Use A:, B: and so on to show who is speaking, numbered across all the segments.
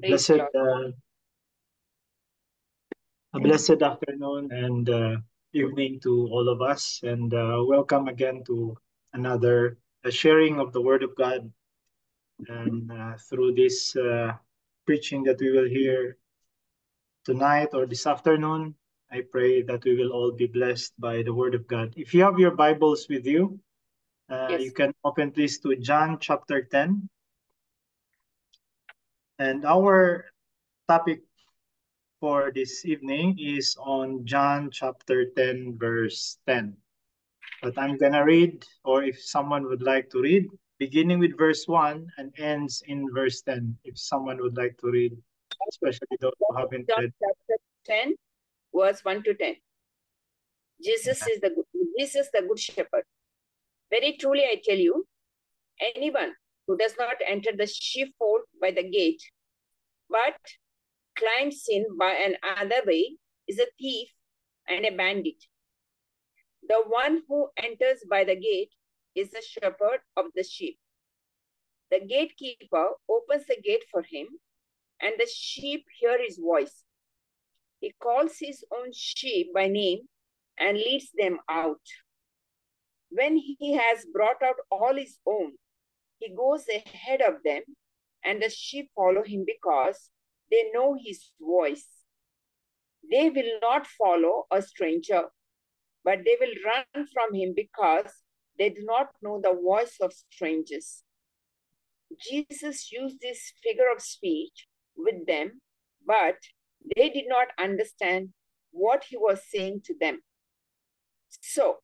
A: Praise
B: Blessed,
A: Lord.
B: a blessed afternoon and evening to all of us, and welcome again to another sharing of the Word of God. And through this preaching that we will hear tonight or this afternoon, I pray that we will all be blessed by the Word of God. If you have your Bibles with you, you
A: Yes.
B: can open please to John chapter 10. And our topic for this evening is on John chapter 10, verse 10. But I'm going to read, or if someone would like to read, beginning with verse 1 and ends in verse 10. If someone would like to read, especially those who haven't
A: John
B: read.
A: chapter 10, verse 1 to 10. Jesus is the good shepherd. Very truly I tell you, anyone who does not enter the sheepfold by the gate, but climbs in by another way, is a thief and a bandit. The one who enters by the gate is the shepherd of the sheep. The gatekeeper opens the gate for him, and the sheep hear his voice. He calls his own sheep by name and leads them out. When he has brought out all his own, he goes ahead of them, and the sheep follow him because they know his voice. They will not follow a stranger, but they will run from him because they do not know the voice of strangers. Jesus used this figure of speech with them, but they did not understand what he was saying to them. So,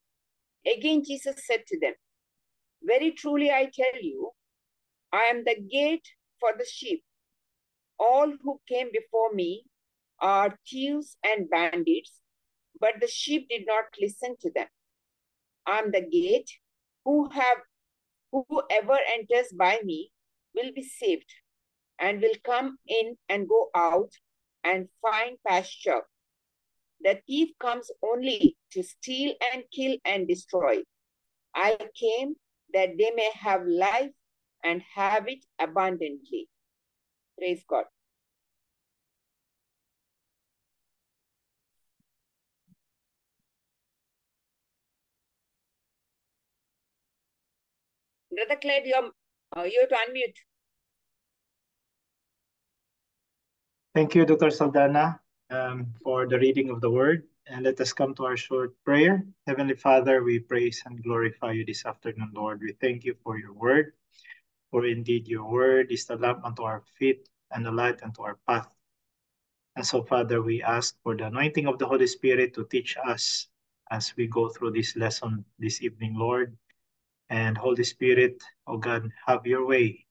A: again, Jesus said to them, very truly I tell you, I am the gate for the sheep. All who came before me are thieves and bandits, but the sheep did not listen to them. I am the gate. Whoever enters by me will be saved and will come in and go out and find pasture. The thief comes only to steal and kill and destroy. I came that they may have life and have it abundantly. Praise God. Brother Clyde, you have to unmute.
B: Thank you, Dr. Saldana, for the reading of the Word. And let us come to our short prayer. Heavenly Father, we praise and glorify you this afternoon, Lord. We thank you for your Word, for indeed your Word is the lamp unto our feet and the light unto our path. And so, Father, we ask for the anointing of the Holy Spirit to teach us as we go through this lesson this evening, Lord. And Holy Spirit, oh God, have your way.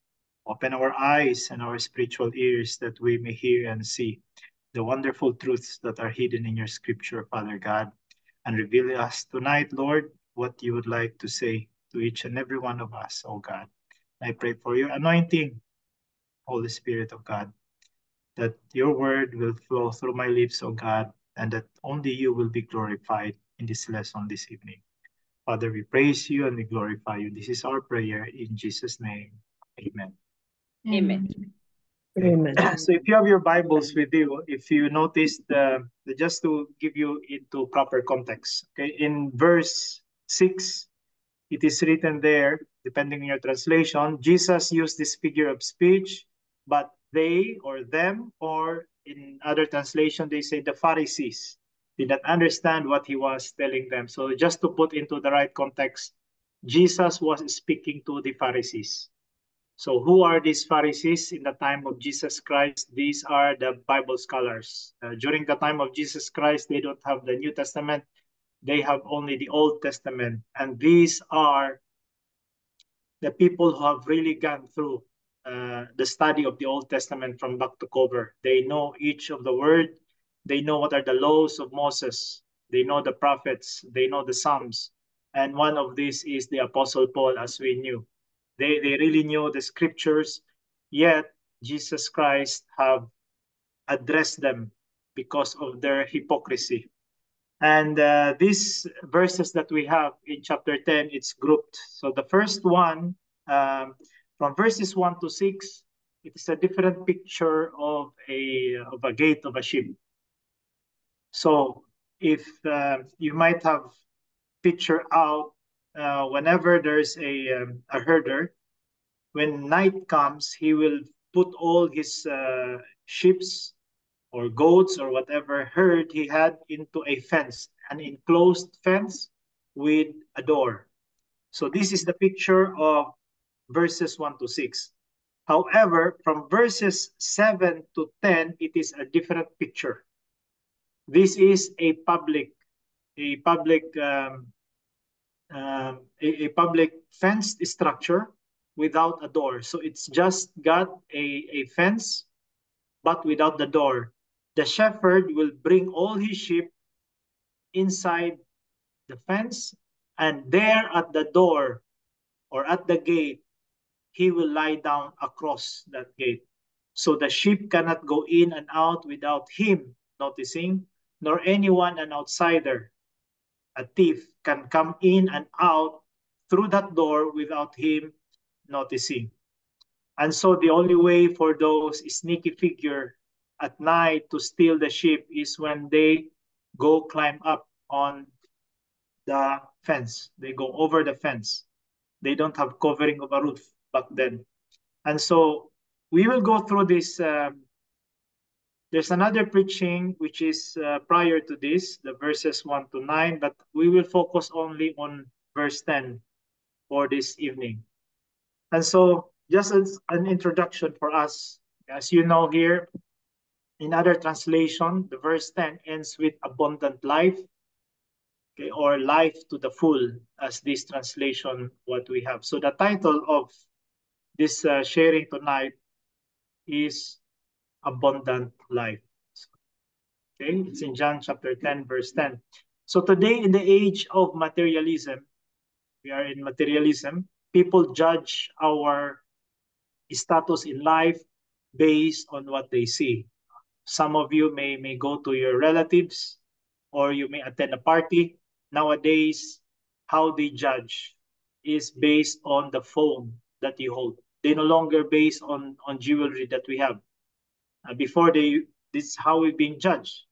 B: Open our eyes and our spiritual ears that we may hear and see the wonderful truths that are hidden in your scripture, Father God. And reveal us tonight, Lord, what you would like to say to each and every one of us, oh God. I pray for your anointing, Holy Spirit of God, that your word will flow through my lips, O God, and that only you will be glorified in this lesson this evening. Father, we praise you and we glorify you. This is our prayer in Jesus' name. Amen.
A: Amen.
C: Amen.
B: So if you have your Bibles with you, if you notice just to give you into proper context, okay, in verse 6, it is written there, depending on your translation, Jesus used this figure of speech, but they or them, or in other translation, they say the Pharisees did not understand what he was telling them. So just to put into the right context, Jesus was speaking to the Pharisees. So who are these Pharisees in the time of Jesus Christ? These are the Bible scholars. During the time of Jesus Christ, they don't have the New Testament. They have only the Old Testament. And these are the people who have really gone through the study of the Old Testament from back to cover. They know each of the word. They know what are the laws of Moses. They know the prophets. They know the Psalms. And one of these is the Apostle Paul, as we knew. They really knew the scriptures, yet Jesus Christ have addressed them because of their hypocrisy. And these verses that we have in chapter 10, it's grouped. So the first one, from verses 1 to 6, it is a different picture of a gate of a ship. So if you might have picture out whenever there's a herder, when night comes, he will put all his sheeps or goats or whatever herd he had into a fence, an enclosed fence with a door. So this is the picture of verses 1 to 6. However, from verses 7 to 10, it is a different picture. This is a public fenced structure without a door. So it's just got a fence, but without the door. The shepherd will bring all his sheep inside the fence, and there at the door or at the gate, he will lie down across that gate. So the sheep cannot go in and out without him noticing, nor anyone, an outsider, a thief, can come in and out through that door without him noticing. And so the only way for those sneaky figure at night to steal the sheep is when they go climb up on the fence. They go over the fence. They don't have covering of a roof back then. And so we will go through this. There's another preaching which is prior to this, the verses 1 to 9, but we will focus only on verse 10 for this evening. And so just as an introduction for us, as you know here, in other translation, the verse 10 ends with abundant life, okay, or life to the full, as this translation what we have. So the title of this sharing tonight is Abundant Life. Okay, it's in John chapter 10, verse 10. So today, in the age of materialism, we are in materialism, people judge our status in life based on what they see. Some of you may go to your relatives, or you may attend a party. Nowadays, how they judge is based on the phone that you hold. They no longer based on jewelry that we have. Before this is how we've been judged.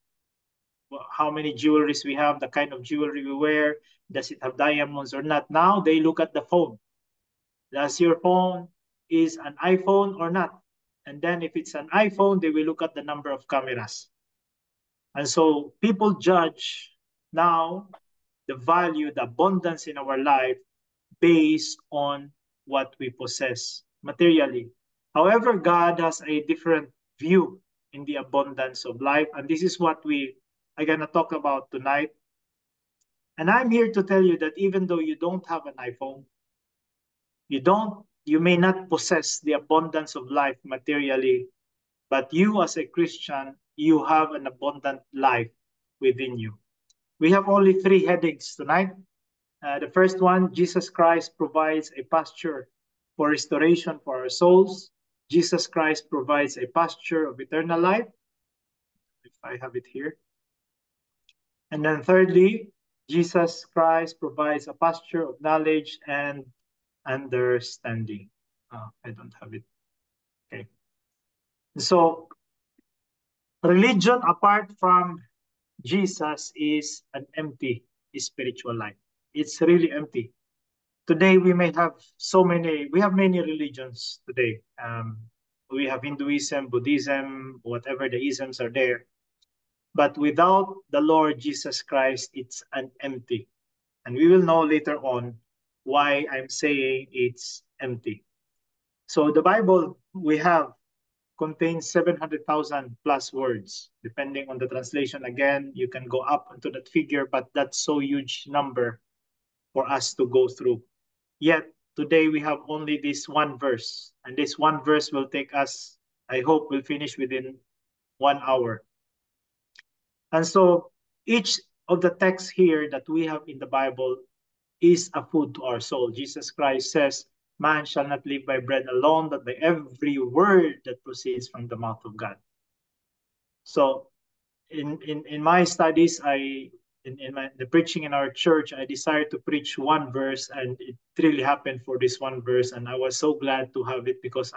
B: How many jewelries we have, the kind of jewelry we wear, does it have diamonds or not? Now they look at the phone. Does your phone is an iPhone or not? And then if it's an iPhone, they will look at the number of cameras. And so people judge now the value, the abundance in our life based on what we possess materially. However, God has a different view in the abundance of life. And this is what we are going to talk about tonight. And I'm here to tell you that even though you don't have an iPhone, you may not possess the abundance of life materially, but you as a Christian, you have an abundant life within you. We have only 3 headings tonight. The first one, Jesus Christ provides a pasture for restoration for our souls. Jesus Christ provides a pasture of eternal life. If I have it here. And then thirdly, Jesus Christ provides a pasture of knowledge and understanding. I don't have it. Okay. So religion apart from Jesus is an empty spiritual life. It's really empty. Today we may have we have many religions today. We have Hinduism, Buddhism, whatever the isms are there. But without the Lord Jesus Christ, it's an empty. And we will know later on why I'm saying it's empty. So the Bible we have contains 700,000 plus words. Depending on the translation, again, you can go up into that figure, but that's so huge number for us to go through. Yet today we have only this one verse, and this one verse will take us, I hope we'll finish within 1 hour. And so each of the texts here that we have in the Bible is a food to our soul. Jesus Christ says, man shall not live by bread alone, but by every word that proceeds from the mouth of God. So in my studies, the preaching in our church, I decided to preach one verse, and it really happened for this one verse. And I was so glad to have it because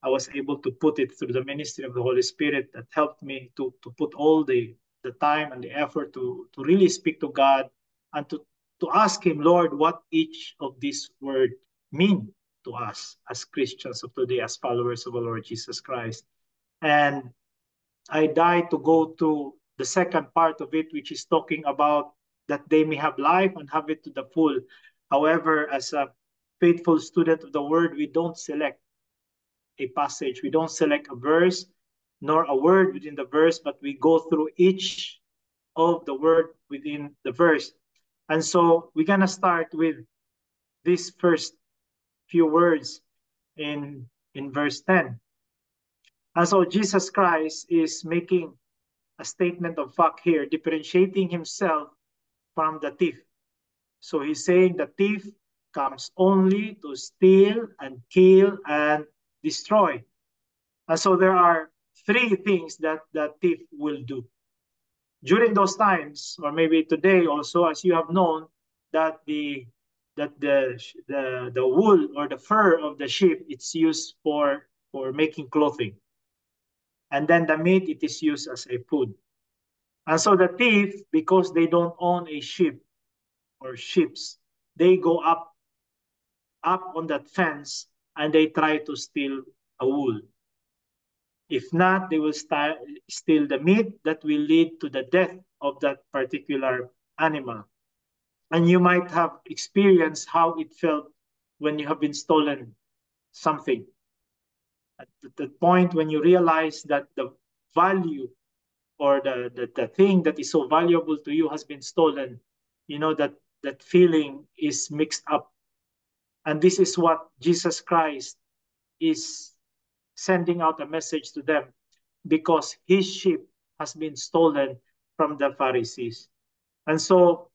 B: I was able to put it through the ministry of the Holy Spirit that helped me to put all the time and the effort to really speak to God and to ask Him, Lord, what each of these words mean to us as Christians of today, as followers of our Lord Jesus Christ. And I died to go to the second part of it, which is talking about that they may have life and have it to the full. However, as a faithful student of the Word, we don't select a passage. We don't select a verse nor a word within the verse, but we go through each of the word within the verse. And so we're going to start with these first few words in verse 10. And so Jesus Christ is making a statement of fact here, differentiating himself from the thief. So he's saying the thief comes only to steal and kill and destroy. And so there are three things that the thief will do. During those times, or maybe today also, as you have known, that the wool or the fur of the sheep, it's used for making clothing. And then the meat, it is used as a food. And so the thief, because they don't own a sheep or sheep, they go up on that fence and they try to steal a wool. If not, they will steal the meat that will lead to the death of that particular animal. And you might have experienced how it felt when you have been stolen something. At the point when you realize that the value or the thing that is so valuable to you has been stolen, you know that feeling is mixed up. And this is what Jesus Christ is sending out a message to them, because his sheep has been stolen from the Pharisees. And so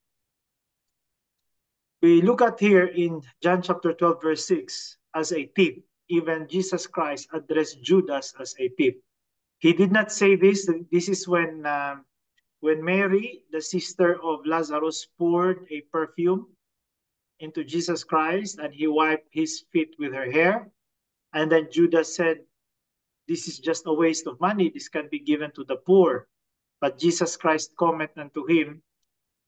B: we look at here in John chapter 12, verse 6, as a thief. Even Jesus Christ addressed Judas as a thief. He did not say this. This is when Mary, the sister of Lazarus, poured a perfume into Jesus Christ and he wiped his feet with her hair. And then Judas said, this is just a waste of money. This can be given to the poor. But Jesus Christ commented unto him,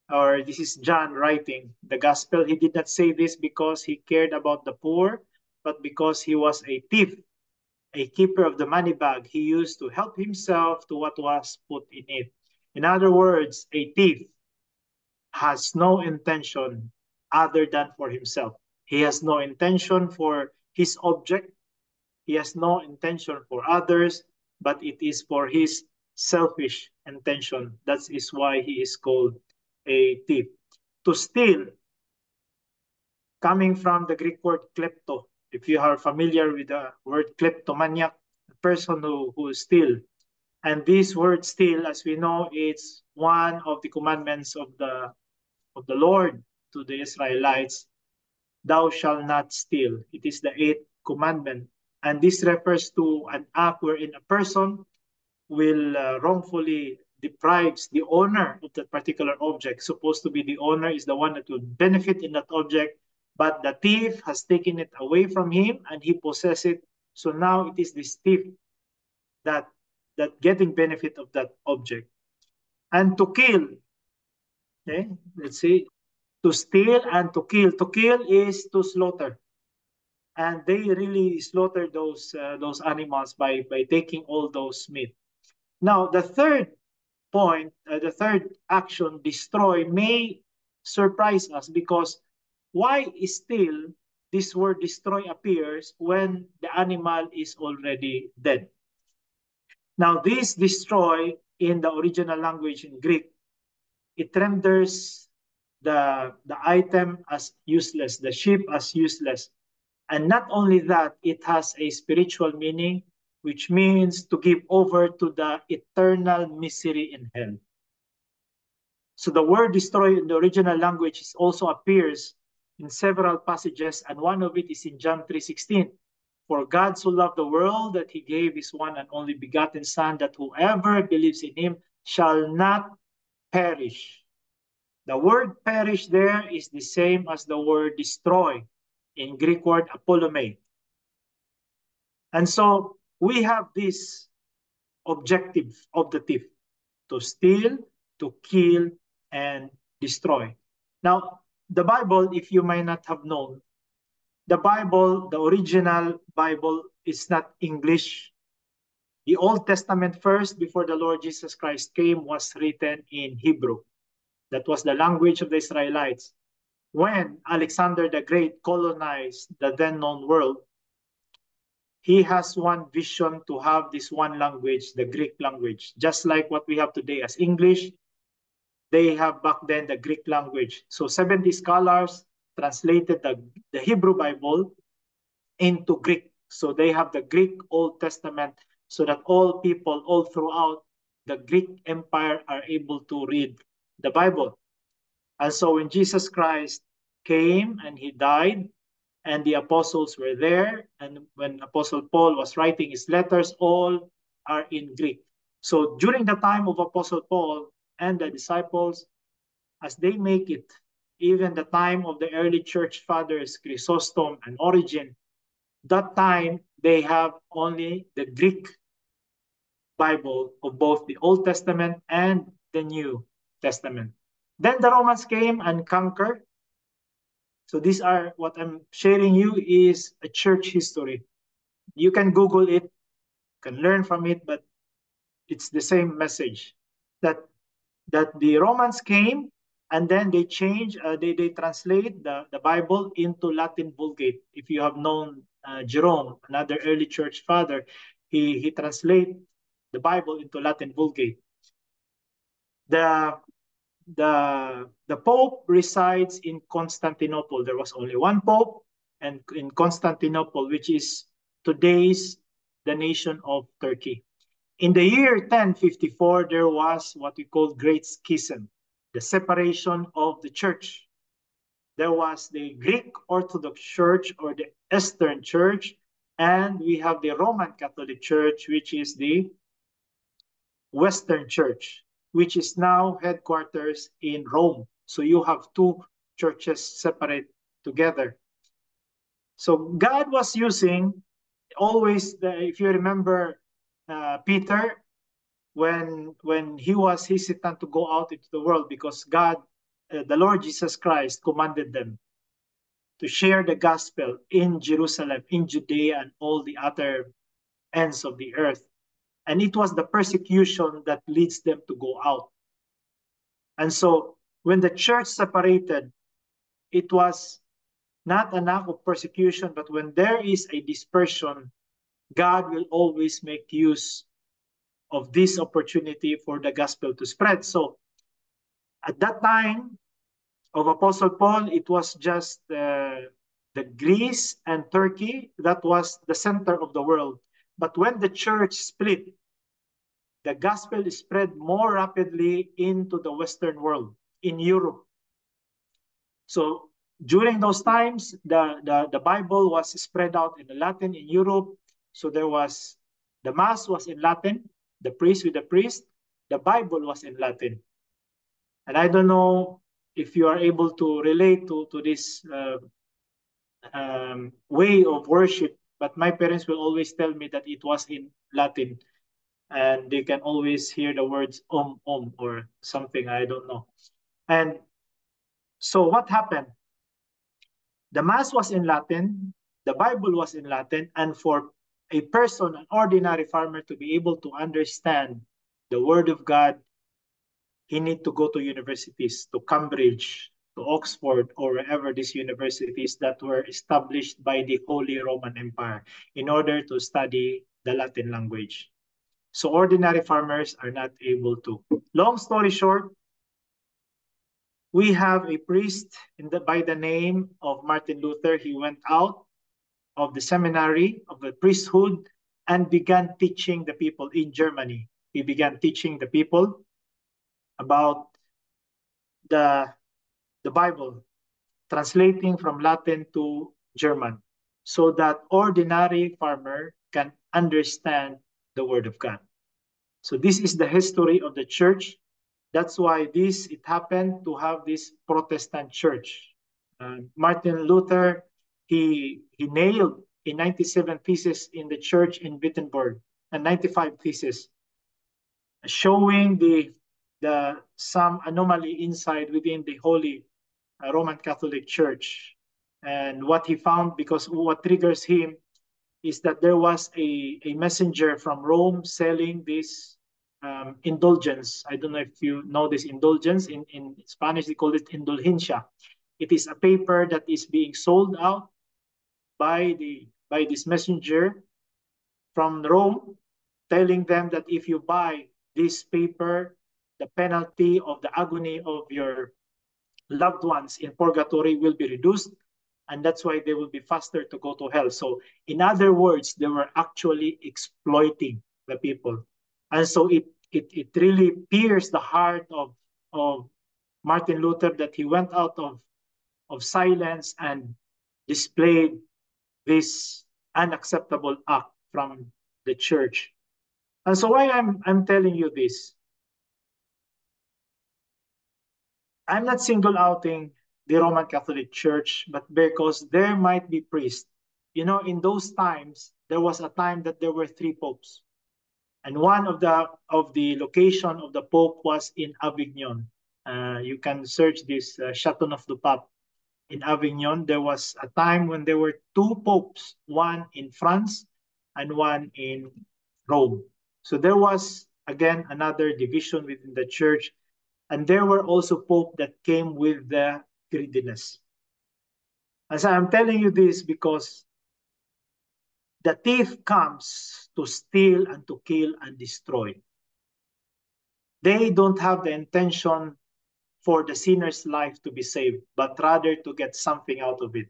B: or this is John writing the gospel, he did not say this because he cared about the poor, but because he was a thief, a keeper of the money bag he used to help himself to what was put in it. In other words, a thief has no intention other than for himself. He has no intention for his object. He has no intention for others, but it is for his selfish intention. That is why he is called a thief. To steal, coming from the Greek word klepto. If you are familiar with the word kleptomaniac, the person who steals. And this word steal, as we know, it's one of the commandments of the Lord to the Israelites. Thou shalt not steal. It is the 8th commandment. And this refers to an act wherein a person will wrongfully deprives the owner of that particular object. Supposed to be the owner is the one that will benefit in that object, but the thief has taken it away from him and he possesses it. So now it is this thief that getting benefit of that object. And to kill, okay, let's see, to steal and to kill. To kill is to slaughter. And they really slaughter those animals by taking all those meat. Now, the third point, the third action, destroy, may surprise us, because why still this word destroy appears when the animal is already dead? Now, this destroy in the original language in Greek, it renders the item as useless, the sheep as useless. And not only that, it has a spiritual meaning, which means to give over to the eternal misery in hell. So the word destroy in the original language also appears in several passages, and one of it is in John 3:16. For God so loved the world that he gave his one and only begotten Son, that whoever believes in him shall not perish. The word perish there is the same as the word destroy in Greek word apollume. And so we have this objective of the thief: to steal, to kill, and destroy. Now, the Bible, if you might not have known, the Bible, the original Bible, is not English. The Old Testament first, before the Lord Jesus Christ came, was written in Hebrew. That was the language of the Israelites. When Alexander the Great colonized the then known world, he has one vision to have this one language, the Greek language, just like what we have today as English. They have back then the Greek language. So 70 scholars translated the Hebrew Bible into Greek. So they have the Greek Old Testament so that all people all throughout the Greek Empire are able to read the Bible. And so when Jesus Christ came and he died, and the apostles were there, and when Apostle Paul was writing his letters, all are in Greek. So during the time of Apostle Paul and the disciples, as they make it, even the time of the early church fathers, Chrysostom and Origen, that time they have only the Greek Bible of both the Old Testament and the New Testament. Then the Romans came and conquered. So these are what I'm sharing you is a church history. You can Google it, can learn from it, but it's the same message that the Romans came and then they change, they translate the Bible into Latin Vulgate. If you have known Jerome, another early church father, he translate the Bible into Latin Vulgate. The Pope resides in Constantinople. There was only one Pope, and in Constantinople, which is today's the nation of Turkey. In the year 1054, there was what we call Great Schism, the separation of the church. There was the Greek Orthodox Church or the Eastern Church, and we have the Roman Catholic Church, which is the Western Church, which is now headquarters in Rome. So you have two churches separate together. So God was using always, if you remember Peter, when he was hesitant to go out into the world because God, the Lord Jesus Christ, commanded them to share the gospel in Jerusalem, in Judea, and all the other ends of the earth. And it was the persecution that leads them to go out. And so when the church separated, it was not an act of persecution, but when there is a dispersion, God will always make use of this opportunity for the gospel to spread. So at that time of Apostle Paul, it was just the Greece and Turkey that was the center of the world. But when the church split, the gospel spread more rapidly into the Western world, in Europe. So during those times, the Bible was spread out in Latin in Europe. So there was, the Mass was in Latin, the priest with the priest, the Bible was in Latin. And I don't know if you are able to relate to this way of worship, but my parents will always tell me that it was in Latin. And they can always hear the words om or something, I don't know. And so what happened? The Mass was in Latin, the Bible was in Latin, and for a person, an ordinary farmer, to be able to understand the Word of God, he need to go to universities, to Cambridge, to Oxford, or wherever these universities that were established by the Holy Roman Empire in order to study the Latin language. So ordinary farmers are not able to. Long story short, we have a priest by the name of Martin Luther. He went out of the seminary, of the priesthood, and began teaching the people in Germany. He began teaching the people about the Bible, translating from Latin to German, so that ordinary farmer can understand the Word of God. So this is the history of the church. That's why it happened to have this Protestant church. Martin Luther, he nailed in 97 theses in the church in Wittenberg, and 95 theses, showing some anomaly inside within the Holy Roman Catholic Church. And what he found, because what triggers him, is that there was a messenger from Rome selling this indulgence. I don't know if you know this indulgence. In Spanish, they call it indulgencia. It is a paper that is being sold out by this messenger from Rome, telling them that if you buy this paper, the penalty of the agony of your loved ones in purgatory will be reduced, and that's why they will be faster to go to hell. So in other words, they were actually exploiting the people. And so it really pierced the heart of Martin Luther, that he went out of silence and displayed this unacceptable act from the church. And so why I'm telling you this, I'm not single outing the Roman Catholic Church, but because there might be priests. You know, in those times, there was a time that there were 3 popes. And one of the location of the Pope was in Avignon. You can search this Châteauneuf-du-Pape in Avignon. There was a time when there were 2 popes, one in France and one in Rome. So there was, again, another division within the church. And there were also popes that came with the greediness. As I'm telling you this because the thief comes to steal and to kill and destroy. They don't have the intention for the sinner's life to be saved, but rather to get something out of it.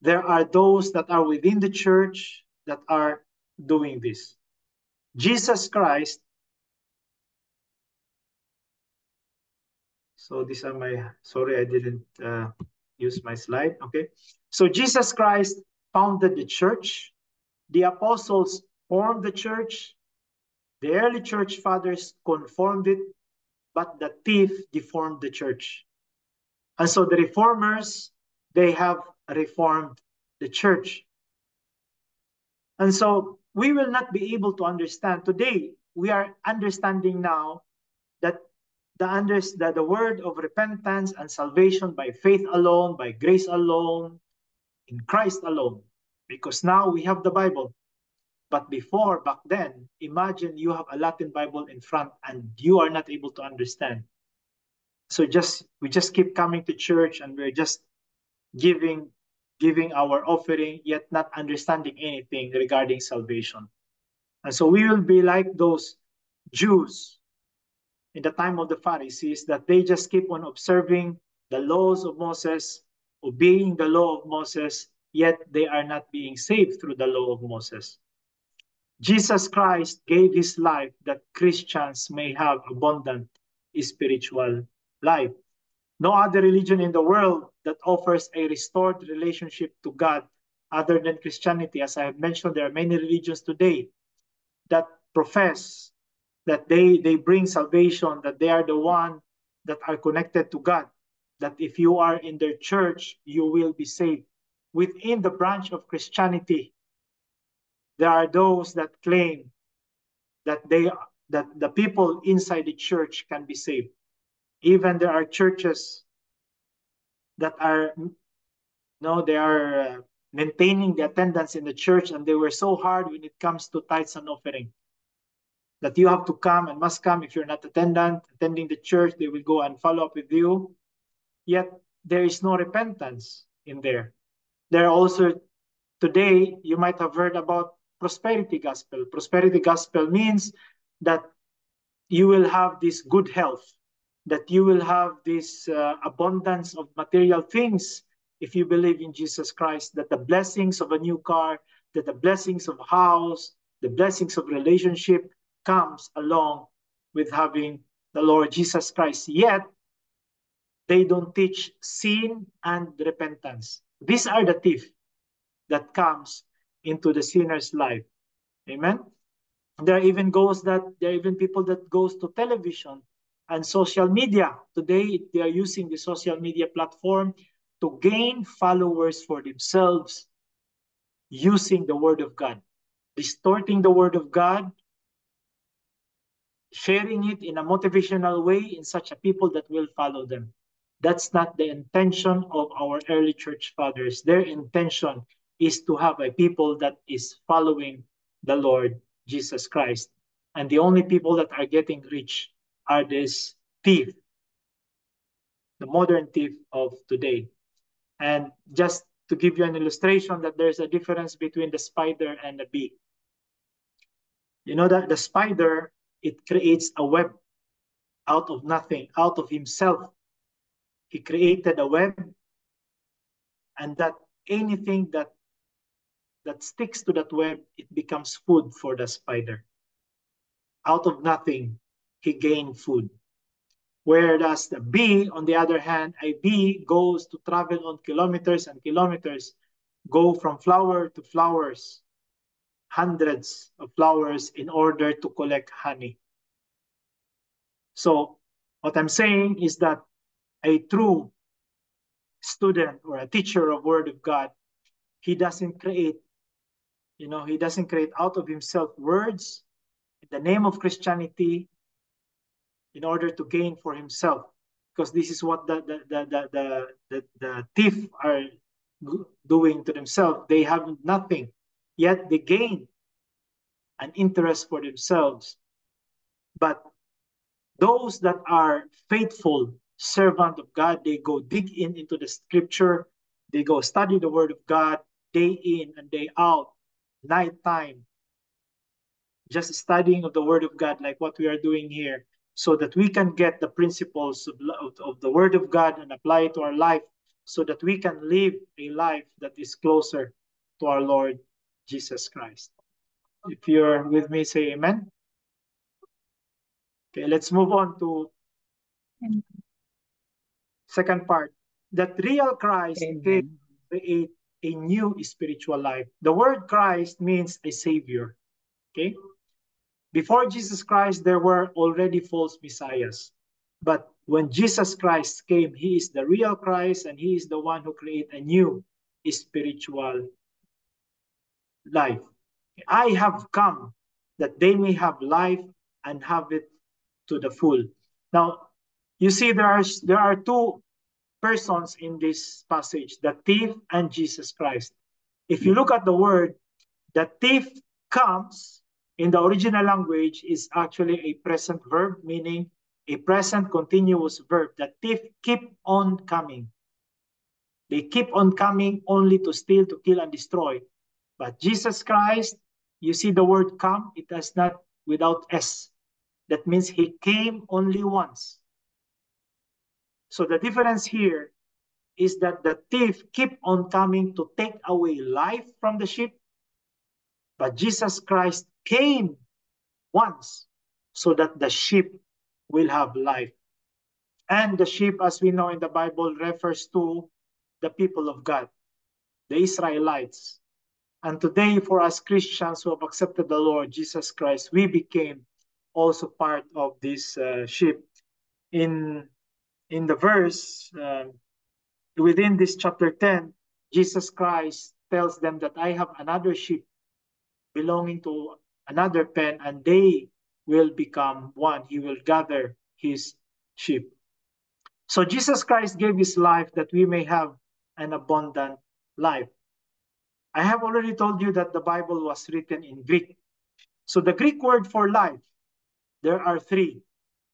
B: There are those that are within the church that are doing this. Jesus Christ, so these are my, sorry, I didn't use my slide, okay. So Jesus Christ founded the church. The apostles formed the church. The early church fathers conformed it, but the thief deformed the church. And so the reformers, they have reformed the church. And so we will not be able to understand. Today, we are understanding now that the word of repentance and salvation by faith alone, by grace alone, in Christ alone. Because now we have the Bible. But before, back then, imagine you have a Latin Bible in front and you are not able to understand. So we just keep coming to church and we're just giving our offering, yet not understanding anything regarding salvation. And so we will be like those Jews in the time of the Pharisees, that they just keep on observing the laws of Moses, obeying the law of Moses, yet they are not being saved through the law of Moses. Jesus Christ gave his life that Christians may have abundant spiritual life. No other religion in the world that offers a restored relationship to God other than Christianity. As I have mentioned, there are many religions today that profess that they bring salvation, that they are the one that are connected to God, that if you are in their church, you will be saved. Within the branch of Christianity, there are those that claim that the people inside the church can be saved. Even there are churches that are they are maintaining the attendance in the church, and they were so hard when it comes to tithes and offering, that you have to come and must come. If you're not attending the church, they will go and follow up with you. Yet there is no repentance in there. There are also, today, you might have heard about prosperity gospel. Prosperity gospel means that you will have this good health, that you will have this abundance of material things if you believe in Jesus Christ, that the blessings of a new car, that the blessings of a house, the blessings of relationship comes along with having the Lord Jesus Christ. Yet, they don't teach sin and repentance. These are the thief that comes into the sinner's life. Amen? There are even people that goes to television and social media. Today, they are using the social media platform to gain followers for themselves. using the word of God, distorting the word of God, sharing it in a motivational way in such a people that will follow them. That's not the intention of our early church fathers. Their intention is to have a people that is following the Lord Jesus Christ. And the only people that are getting rich are these thieves, the modern thief of today. And just to give you an illustration that there's a difference between the spider and the bee. You know that the spider, it creates a web out of nothing, out of himself. He created a web, and that anything that sticks to that web, it becomes food for the spider. Out of nothing, he gained food. Whereas the bee, on the other hand, a bee goes to travel on kilometers and kilometers, go from flower to flowers, hundreds of flowers in order to collect honey. So what I'm saying is that a true student or a teacher of Word of God, he doesn't create, he doesn't create out of himself words in the name of Christianity in order to gain for himself, because this is what the thief are doing to themselves. They have nothing, yet they gain an interest for themselves. But those that are faithful servant of God, they go dig into the scripture, they go study the word of God day in and day out, nighttime, just studying of the word of God like what we are doing here, so that we can get the principles of the word of God and apply it to our life, so that we can live a life that is closer to our Lord Jesus Christ. If you're with me, say amen. Okay, let's move on to second part. That real Christ came to create a new spiritual life. The word Christ means a savior. Okay? Before Jesus Christ, there were already false messiahs. But when Jesus Christ came, he is the real Christ, and he is the one who created a new spiritual life. I have come that they may have life and have it to the full. Now, you see, there are two persons in this passage, the thief and Jesus Christ. If you look at the word, the thief comes in the original language is actually a present verb, meaning a present continuous verb. The thief keep on coming. They keep on coming only to steal, to kill, and destroy. But Jesus Christ, you see the word come, it is not without S. That means he came only once. So the difference here is that the thief keep on coming to take away life from the sheep, but Jesus Christ came once so that the sheep will have life. And the sheep, as we know in the Bible, refers to the people of God, the Israelites. And today, for us Christians who have accepted the Lord Jesus Christ, we became also part of this sheep. In the verse, within this chapter 10, Jesus Christ tells them that I have another sheep belonging to another pen, and they will become one. He will gather his sheep. So Jesus Christ gave his life that we may have an abundant life. I have already told you that the Bible was written in Greek. So the Greek word for life, there are three.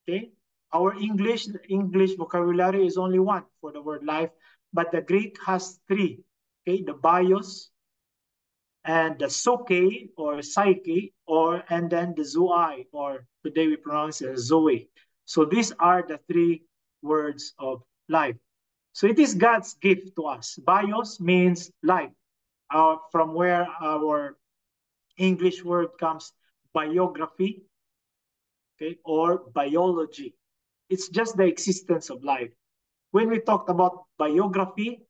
B: Okay? Our English vocabulary is only one for the word life, but the Greek has three. Okay? The bios, and the soke or psyche, and then the zoe, or today we pronounce it zoe. So these are the three words of life. So it is God's gift to us. Bios means life, from where our English word comes biography, okay, or biology. It's just the existence of life. When we talk about biography,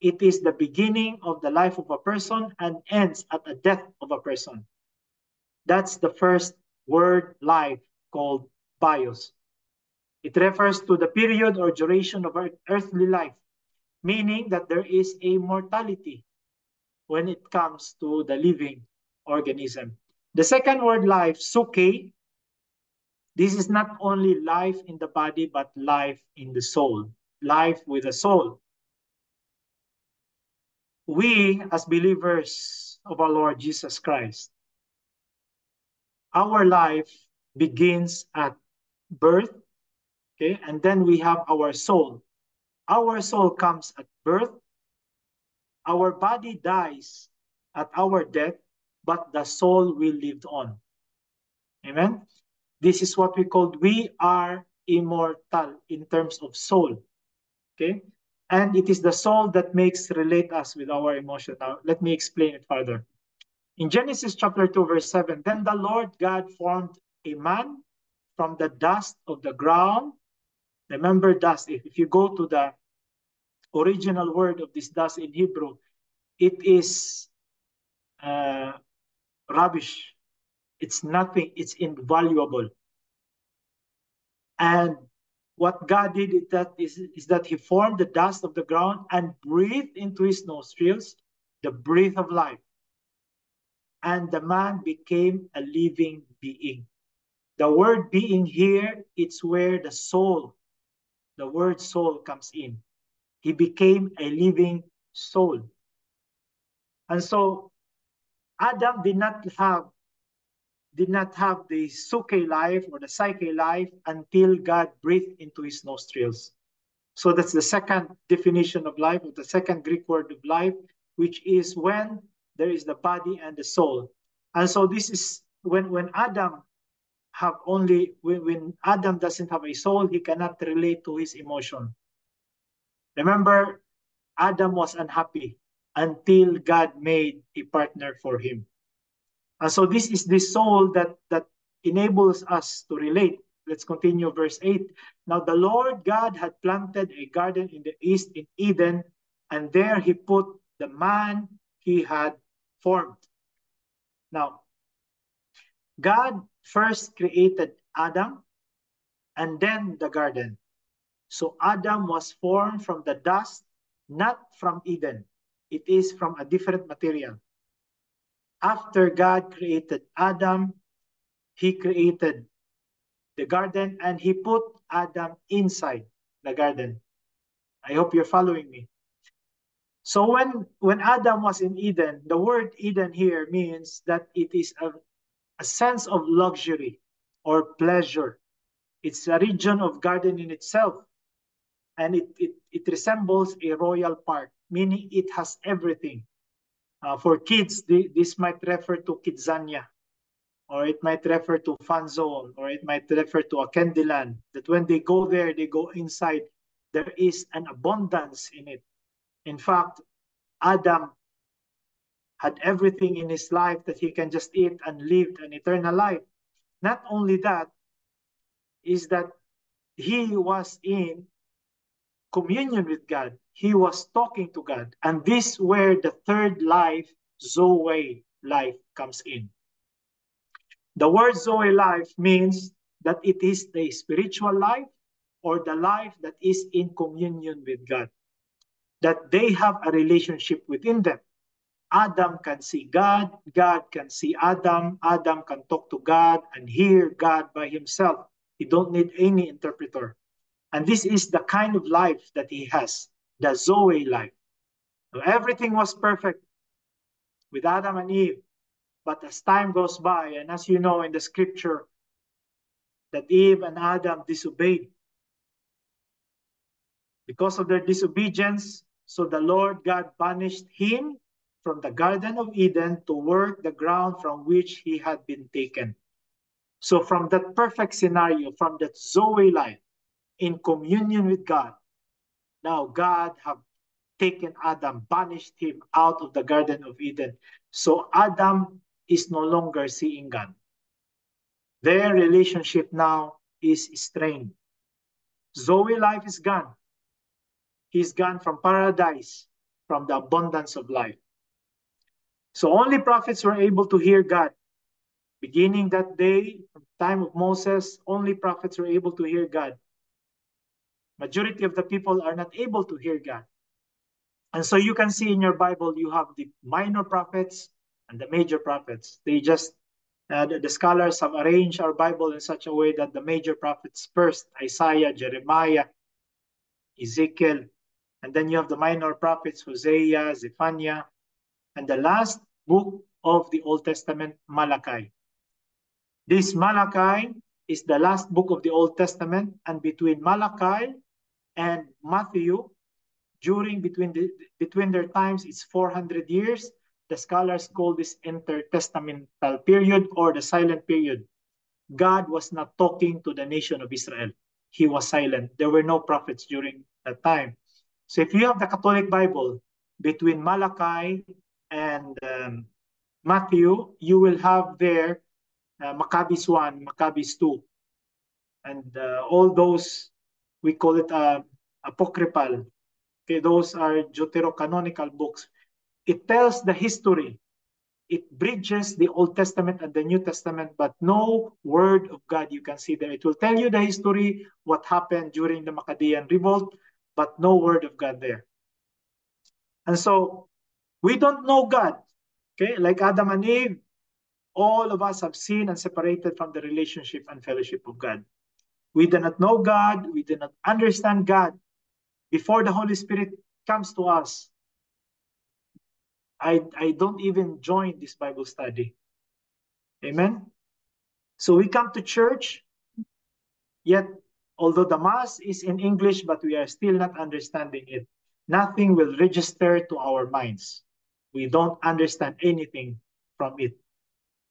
B: it is the beginning of the life of a person and ends at the death of a person. That's the first word, life, called bios. It refers to the period or duration of earthly life, meaning that there is a mortality. when it comes to the living organism. The second word, life, suke, this is not only life in the body, but life in the soul, life with a soul. We, as believers of our Lord Jesus Christ, our life begins at birth, okay? And then we have our soul. Our soul comes at birth. Our body dies at our death, but the soul will live on. Amen? This is what we call, we are immortal in terms of soul. Okay? And it is the soul that makes relate us with our emotion. Now, let me explain it further. In Genesis chapter 2, verse 7, then the Lord God formed a man from the dust of the ground. Remember dust. If you go to the original word of this dust in Hebrew, it is rubbish. It's nothing. It's invaluable. And what God did is that he formed the dust of the ground and breathed into his nostrils the breath of life. And the man became a living being. The word being here, it's where the soul, the word soul comes in. He became a living soul. And so Adam did not have the suke life or the psyche life until God breathed into his nostrils. So that's the second definition of life, or the second Greek word of life, which is when there is the body and the soul. And so this is when Adam when Adam doesn't have a soul, he cannot relate to his emotion. Remember, Adam was unhappy until God made a partner for him. And so this is the soul that enables us to relate. Let's continue verse 8. Now the Lord God had planted a garden in the east in Eden, and there he put the man he had formed. Now, God first created Adam and then the garden. So Adam was formed from the dust, not from Eden. It is from a different material. After God created Adam, he created the garden and he put Adam inside the garden. I hope you're following me. So when Adam was in Eden, the word Eden here means that it is a sense of luxury or pleasure. It's a region of garden in itself. And it resembles a royal park, meaning it has everything. For kids, this might refer to Kidzania, or it might refer to Fun Zone, or it might refer to a Candyland, that when they go there, they go inside, there is an abundance in it. In fact, Adam had everything in his life that he can just eat and live an eternal life. Not only that, is that he was in communion with God. He was talking to God. And this is where the third life, Zoe life, comes in. The word Zoe life means that it is the spiritual life or the life that is in communion with God, that they have a relationship within them. Adam can see God, God can see Adam, Adam can talk to God and hear God by himself. He don't need any interpreter. And this is the kind of life that he has, the Zoe life. So everything was perfect with Adam and Eve. But as time goes by, and as you know in the scripture, that Eve and Adam disobeyed. Because of their disobedience, so the Lord God banished him from the Garden of Eden to work the ground from which he had been taken. So from that perfect scenario, from that Zoe life, in communion with God, now God have taken Adam, banished him out of the Garden of Eden. So Adam is no longer seeing God. Their relationship now is strained. Zoe life is gone. He's gone from paradise, from the abundance of life. So only prophets were able to hear God. Beginning that day, from the time of Moses, only prophets were able to hear God. Majority of the people are not able to hear God. And so you can see in your Bible, you have the minor prophets and the major prophets. They just, the scholars have arranged our Bible in such a way that the major prophets first, Isaiah, Jeremiah, Ezekiel, and then you have the minor prophets, Hosea, Zephaniah, and the last book of the Old Testament, Malachi. This Malachi is the last book of the Old Testament, and between Malachi and Matthew, between their times, it's 400 years. The scholars call this intertestamental period or the silent period. God was not talking to the nation of Israel. He was silent. There were no prophets during that time. So if you have the Catholic Bible, between Malachi and Matthew, you will have there Maccabees 1, Maccabees 2, and all those, we call it apocryphal. Okay, those are deuterocanonical books. It tells the history. It bridges the Old Testament and the New Testament, but no word of God you can see there. It will tell you the history, what happened during the Maccabean revolt, but no word of God there. And so we don't know God. Okay, like Adam and Eve, all of us have sinned and separated from the relationship and fellowship of God. We do not know God. We do not understand God. Before the Holy Spirit comes to us, I don't even join this Bible study. Amen? So we come to church, yet although the Mass is in English, but we are still not understanding it. Nothing will register to our minds. We don't understand anything from it.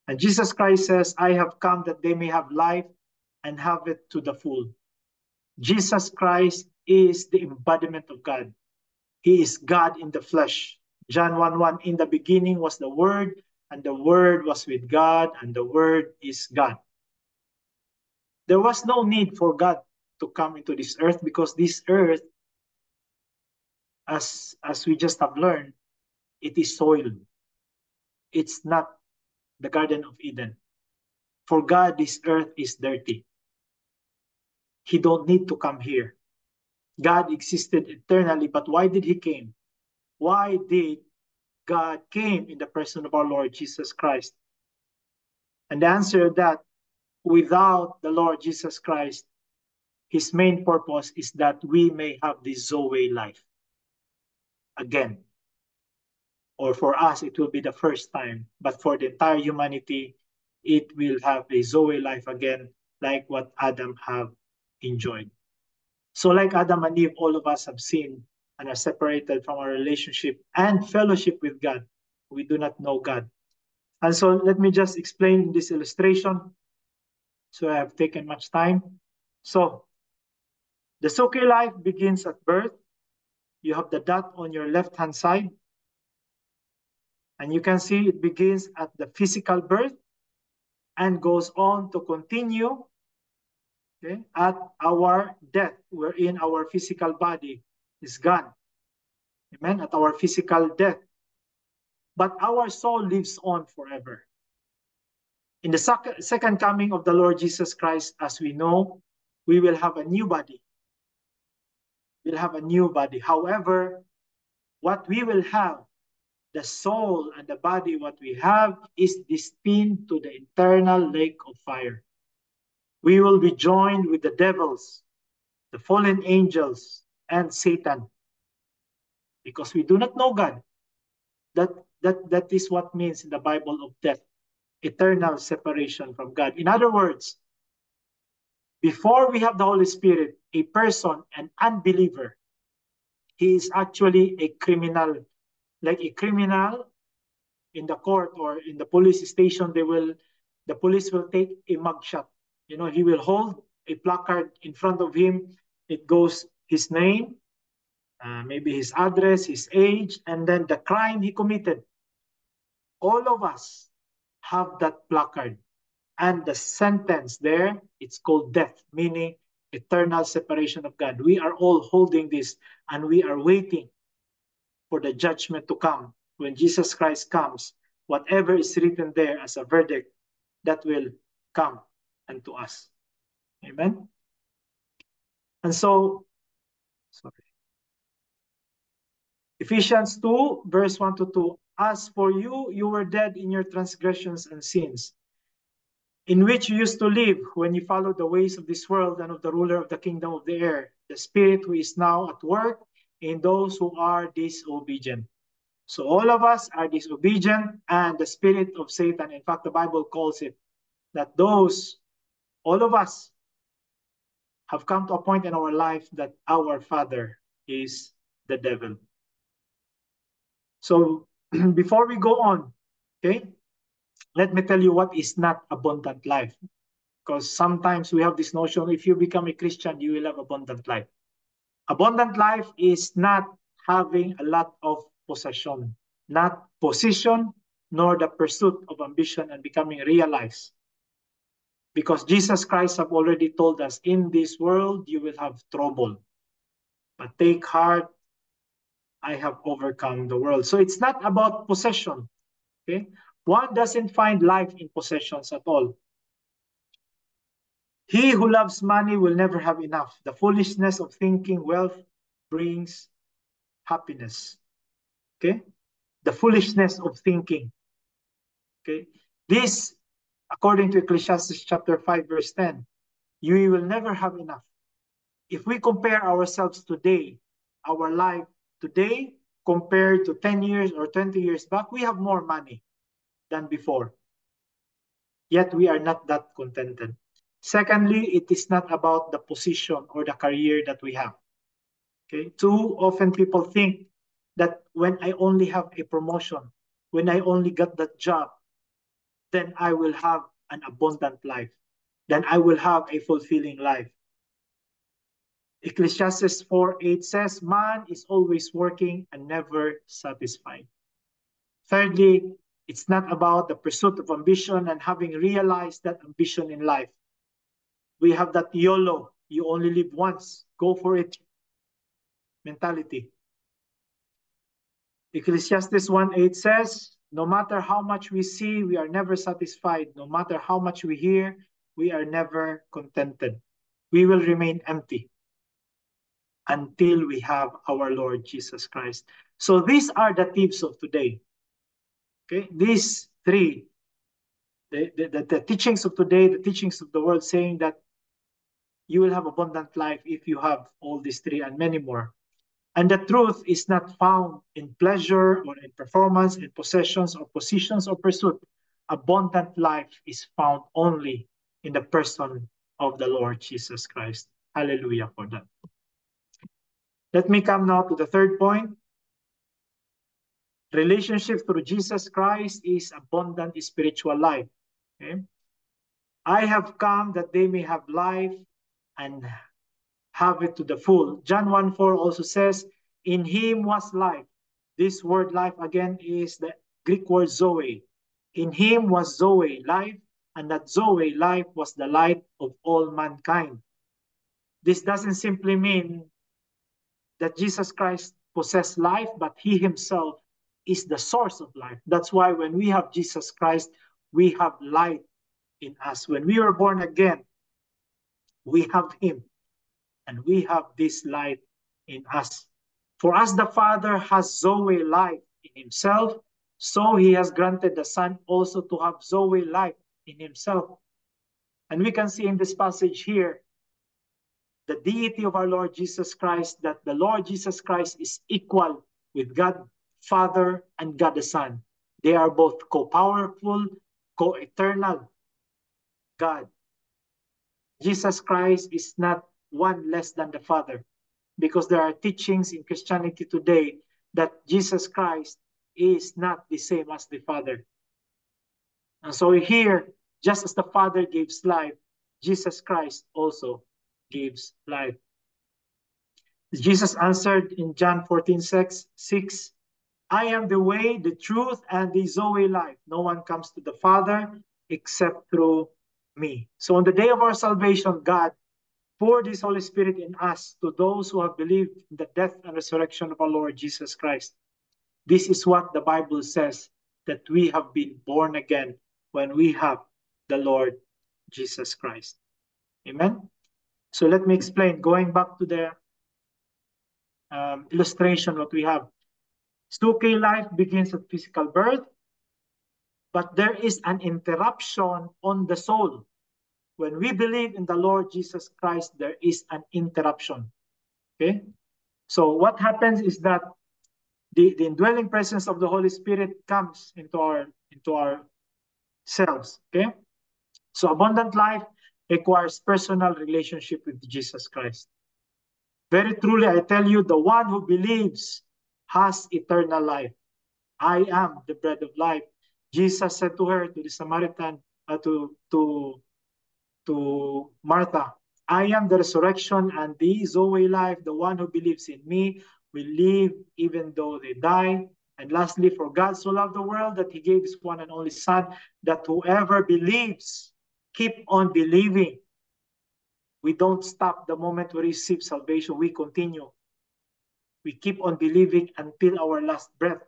B: And Jesus Christ says, I have come that they may have life and have it to the full. Jesus Christ is the embodiment of God. He is God in the flesh. John 1:1, in the beginning was the Word, and the Word was with God, and the Word is God. There was no need for God to come into this earth because this earth, as we just have learned, it is soil. It's not the Garden of Eden. For God, this earth is dirty. He don't need to come here. God existed eternally, but why did he came? Why did God came in the person of our Lord Jesus Christ? And the answer to that, without the Lord Jesus Christ, his main purpose is that we may have the Zoe life again. Or for us, it will be the first time. But for the entire humanity, it will have a Zoe life again, like what Adam have enjoyed. So like Adam and Eve, all of us have sinned and are separated from our relationship and fellowship with God. We do not know God. And so let me just explain this illustration. So I have taken much time. So the Zoe life begins at birth. You have the dot on your left-hand side. And you can see it begins at the physical birth and goes on to continue, okay, at our death, wherein our physical body is gone. Amen? At our physical death. But our soul lives on forever. In the second coming of the Lord Jesus Christ, as we know, we will have a new body. We'll have a new body. However, what we will have, the soul and the body, what we have is destined to the eternal lake of fire. We will be joined with the devils, the fallen angels, and Satan. Because we do not know God. That is what means in the Bible of death, eternal separation from God. In other words, before we have the Holy Spirit, a person, an unbeliever, he is actually a criminal. Like a criminal in the court or in the police station, the police will take a mugshot. You know, he will hold a placard in front of him. It goes his name, maybe his address, his age, and then the crime he committed. All of us have that placard. And the sentence there, it's called death, meaning eternal separation of God. We are all holding this and we are waiting for the judgment to come. When Jesus Christ comes, whatever is written there as a verdict, that will come unto us. Amen? And so, sorry. Ephesians 2, verse 1 to 2. As for you, you were dead in your transgressions and sins, in which you used to live when you followed the ways of this world and of the ruler of the kingdom of the air, the spirit who is now at work in those who are disobedient. So all of us are disobedient, and the spirit of Satan, in fact, the Bible calls it that all of us have come to a point in our life that our father is the devil. So before we go on, okay, let me tell you what is not abundant life. Because sometimes we have this notion, if you become a Christian, you will have abundant life. Abundant life is not having a lot of possession, not position, nor the pursuit of ambition and becoming realized. Because Jesus Christ have already told us, in this world you will have trouble. But take heart, I have overcome the world. So it's not about possession. Okay? One doesn't find life in possessions at all. He who loves money will never have enough. The foolishness of thinking wealth brings happiness. Okay? The foolishness of thinking. Okay? This, according to Ecclesiastes chapter 5, verse 10, you will never have enough. If we compare ourselves today, our life today, compared to 10 years or 20 years back, we have more money than before. Yet we are not that contented. Secondly, it is not about the position or the career that we have. Okay? Too often people think that when I only have a promotion, when I only got that job, then I will have an abundant life. Then I will have a fulfilling life. Ecclesiastes 4:8 says, man is always working and never satisfied. Thirdly, it's not about the pursuit of ambition and having realized that ambition in life. We have that YOLO, you only live once, go for it mentality. Ecclesiastes 1:8 says, no matter how much we see, we are never satisfied. No matter how much we hear, we are never contented. We will remain empty until we have our Lord Jesus Christ. So these are the tips of today. Okay, these three, the teachings of today, the teachings of the world, saying that you will have abundant life if you have all these three and many more. And the truth is not found in pleasure or in performance, in possessions or positions or pursuit. Abundant life is found only in the person of the Lord Jesus Christ. Hallelujah for that. Let me come now to the third point. Relationship through Jesus Christ is abundant spiritual life. Okay? I have come that they may have life and have it to the full. John 1:4 also says, in him was life. This word life again is the Greek word zoe. In him was zoe, life, and that zoe, life, was the light of all mankind. This doesn't simply mean that Jesus Christ possessed life, but he himself is the source of life. That's why when we have Jesus Christ, we have light in us. When we were born again, we have him, and we have this light in us. For as the Father has Zoe life in himself, so he has granted the Son also to have Zoe life in himself. And we can see in this passage here the deity of our Lord Jesus Christ, that the Lord Jesus Christ is equal with God Father and God the Son. They are both co-powerful, co-eternal God. Jesus Christ is not one less than the Father, because there are teachings in Christianity today that Jesus Christ is not the same as the Father. And so here, just as the Father gives life, Jesus Christ also gives life. Jesus answered in John 14:6, I am the way, the truth, and the Zoe life. No one comes to the Father except through me. So on the day of our salvation, God poured his Holy Spirit in us to those who have believed in the death and resurrection of our Lord Jesus Christ. This is what the Bible says, that we have been born again when we have the Lord Jesus Christ. Amen? So let me explain, going back to the illustration what we have. Suke life begins at physical birth, but there is an interruption on the soul. When we believe in the Lord Jesus Christ, there is an interruption. Okay? So what happens is that the indwelling presence of the Holy Spirit comes into our selves. Okay? So abundant life requires personal relationship with Jesus Christ. Very truly, I tell you, the one who believes has eternal life. I am the bread of life. Jesus said to her, to the Samaritan, to Martha, I am the resurrection and the Zoe life. The one who believes in me will live even though they die. And lastly, for God so loved the world that he gave his one and only Son, that whoever believes, keep on believing. We don't stop the moment we receive salvation. We continue. We keep on believing until our last breath.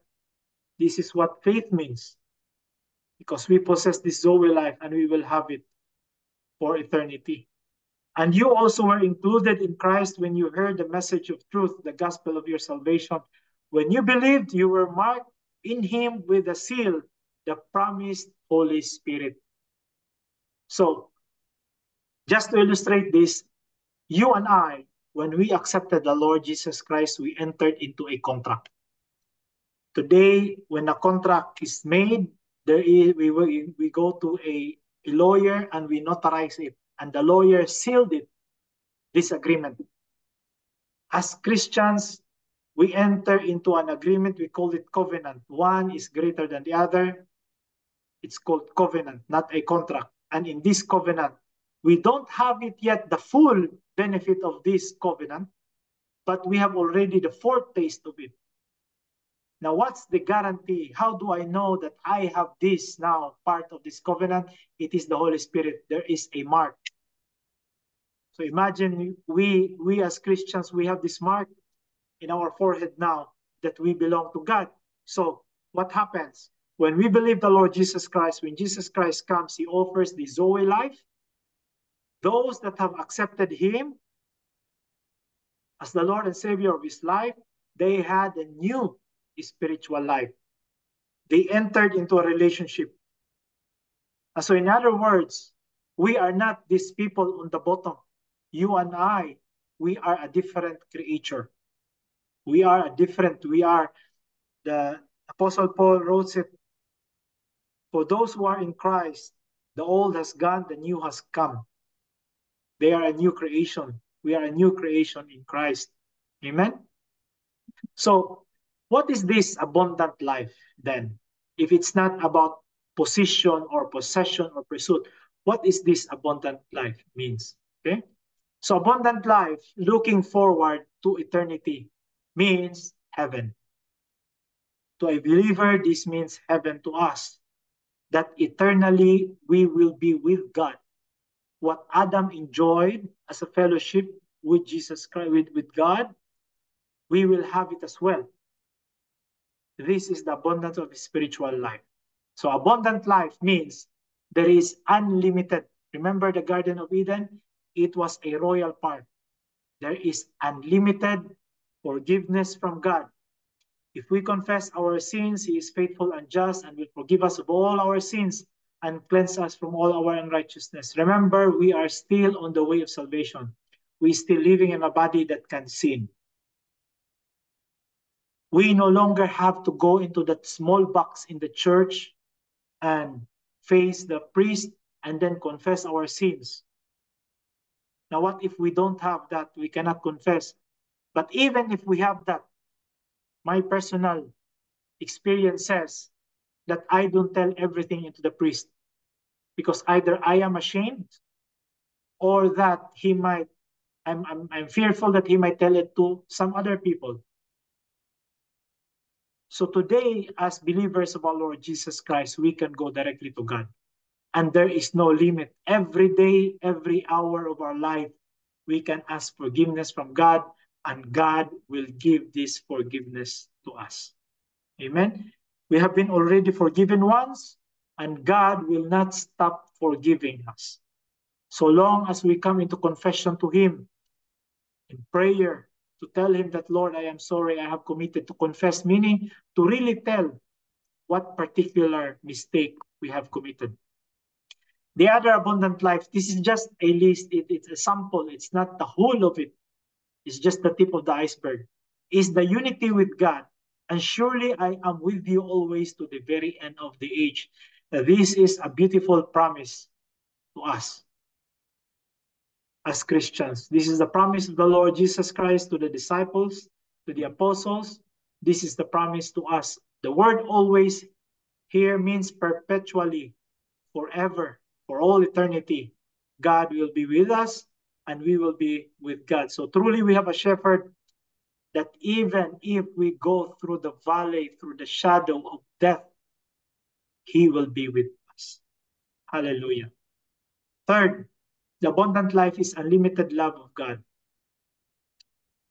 B: This is what faith means. Because we possess this Zoe life and we will have it for eternity. And you also were included in Christ when you heard the message of truth, the gospel of your salvation. When you believed, you were marked in him with a seal, the promised Holy Spirit. So, just to illustrate this, you and I, when we accepted the Lord Jesus Christ, we entered into a contract. Today, when a contract is made, we go to a lawyer and we notarize it. And the lawyer sealed it, this agreement. As Christians, we enter into an agreement, we call it covenant. One is greater than the other. It's called covenant, not a contract. And in this covenant, we don't have it yet, the full benefit of this covenant, but we have already the foretaste of it. Now, what's the guarantee? How do I know that I have this now, part of this covenant? It is the Holy Spirit. There is a mark. So imagine we as Christians, we have this mark in our forehead now that we belong to God. So what happens? When we believe the Lord Jesus Christ, when Jesus Christ comes, he offers the Zoe life. Those that have accepted him as the Lord and Savior of his life, they had a new spiritual life. They entered into a relationship. So in other words, we are not these people on the bottom. You and I, we are a different creature. We are the Apostle Paul wrote it, for those who are in Christ, the old has gone, the new has come. They are a new creation. We are a new creation in Christ. Amen? So, what is this abundant life then? If it's not about position or possession or pursuit, what is this abundant life means? Okay? So, abundant life, looking forward to eternity, means heaven. To a believer, this means heaven to us. That eternally we will be with God. What Adam enjoyed as a fellowship with Jesus Christ, with God, we will have it as well. This is the abundance of spiritual life. So abundant life means there is unlimited. Remember the Garden of Eden? It was a royal park. There is unlimited forgiveness from God. If we confess our sins, he is faithful and just and will forgive us of all our sins and cleanse us from all our unrighteousness. Remember, we are still on the way of salvation. We still living in a body that can sin. We no longer have to go into that small box in the church and face the priest and then confess our sins. Now, what if we don't have that? We cannot confess. But even if we have that, my personal experience says that I don't tell everything into the priest because either I am ashamed or that I'm fearful that he might tell it to some other people. So today, as believers of our Lord Jesus Christ, we can go directly to God. And there is no limit. Every day, every hour of our life, we can ask forgiveness from God, and God will give this forgiveness to us. Amen. We have been already forgiven once, and God will not stop forgiving us. So long as we come into confession to him, in prayer, to tell him that, Lord, I am sorry, I have committed, to confess, meaning to really tell what particular mistake we have committed. The other abundant life, this is just a list, it's a sample, it's not the whole of it, it's just the tip of the iceberg, is the unity with God. And surely I am with you always to the very end of the age. This is a beautiful promise to us as Christians. This is the promise of the Lord Jesus Christ to the disciples, to the apostles. This is the promise to us. The word always here means perpetually, forever, for all eternity. God will be with us and we will be with God. So truly we have a shepherd that even if we go through the valley, through the shadow of death, he will be with us. Hallelujah. Third, the abundant life is unlimited love of God.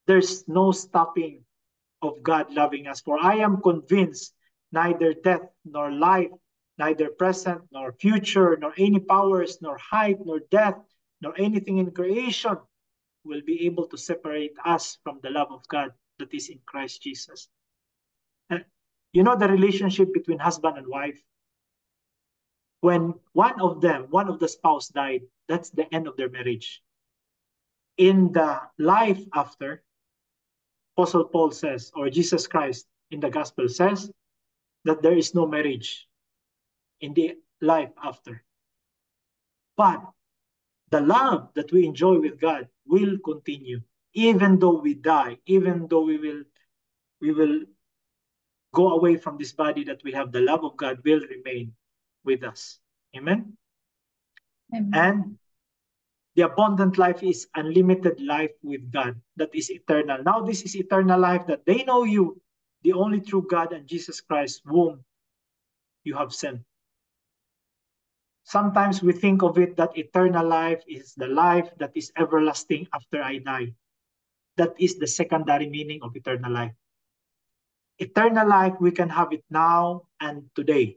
B: There's no stopping of God loving us. For I am convinced neither death nor life, neither present nor future, nor any powers, nor height, nor depth, nor anything in creation will be able to separate us from the love of God that is in Christ Jesus. And you know the relationship between husband and wife? When one of the spouse died, that's the end of their marriage. In the life after, Apostle Paul says, or Jesus Christ in the gospel says, that there is no marriage in the life after. But the love that we enjoy with God will continue, even though we die, even though we will go away from this body that we have, the love of God will remain with us. Amen?
C: Amen.
B: And the abundant life is unlimited life with God that is eternal. Now this is eternal life, that they know you, the only true God, and Jesus Christ, whom you have sent. Sometimes we think of it that eternal life is the life that is everlasting after I die. That is the secondary meaning of eternal life. Eternal life, we can have it now and today.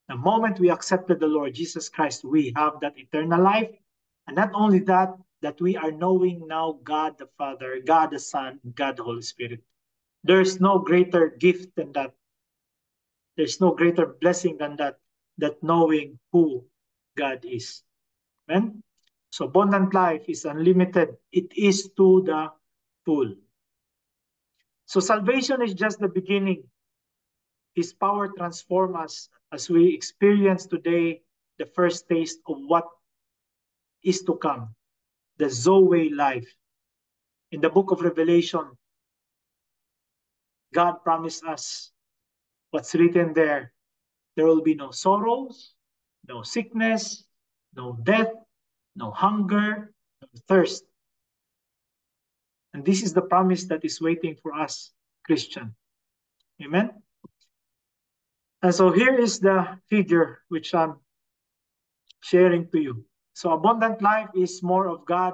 B: The moment we accepted the Lord Jesus Christ, we have that eternal life. And not only that, that we are knowing now God the Father, God the Son, God the Holy Spirit. There's no greater gift than that. There's no greater blessing than that knowing who God is. Amen? So abundant life is unlimited. It is to the full. So salvation is just the beginning. His power transforms us as we experience today the first taste of what is to come, the Zoe life. In the book of Revelation, God promised us what's written there. There will be no sorrows, no sickness, no death, no hunger, no thirst. And this is the promise that is waiting for us, Christian. Amen? And so here is the figure which I'm sharing to you. So abundant life is more of God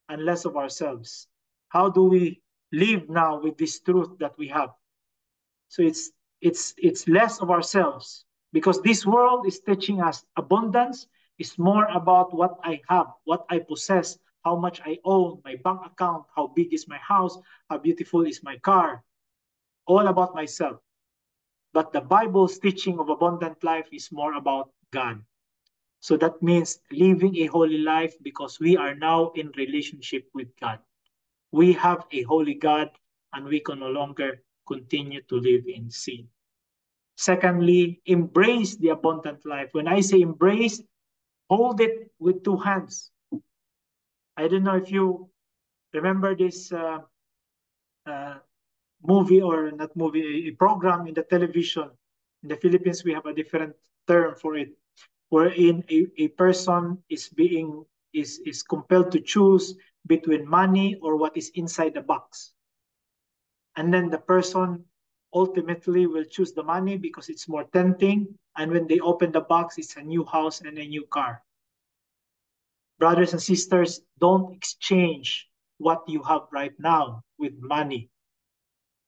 B: and less of ourselves. How do we live now with this truth that we have? So it's less of ourselves, because this world is teaching us abundance is more about what I have, what I possess, how much I own, my bank account, how big is my house, how beautiful is my car, all about myself. But the Bible's teaching of abundant life is more about God. So that means living a holy life, because we are now in relationship with God. We have a holy God and we can no longer continue to live in sin. Secondly, embrace the abundant life. When I say embrace, hold it with two hands. I don't know if you remember this movie, or not movie, a program in the television. In the Philippines, we have a different term for it, wherein a person is compelled to choose between money or what is inside the box. And then the person ultimately will choose the money because it's more tempting. And when they open the box, it's a new house and a new car. Brothers and sisters, don't exchange what you have right now with money,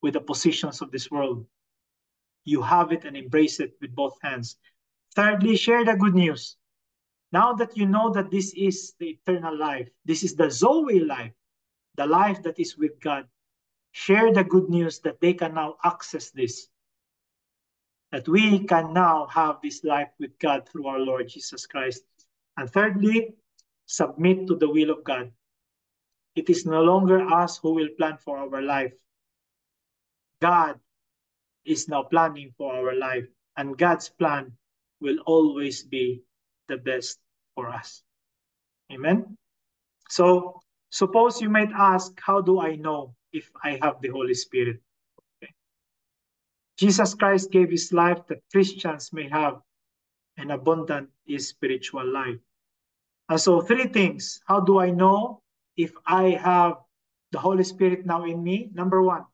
B: with the positions of this world. You have it and embrace it with both hands. Thirdly, share the good news. Now that you know that this is the eternal life, this is the Zoe life, the life that is with God, Share the good news that they can now access this, that we can now have this life with God through our Lord Jesus Christ. And thirdly, submit to the will of God. It is no longer us who will plan for our life. God is now planning for our life, and God's plan will always be the best for us. Amen? So, suppose you might ask, how do I know if I have the Holy Spirit? Okay. Jesus Christ gave his life that Christians may have an abundant spiritual life. And so, three things. How do I know if I have the Holy Spirit now in me? Number one.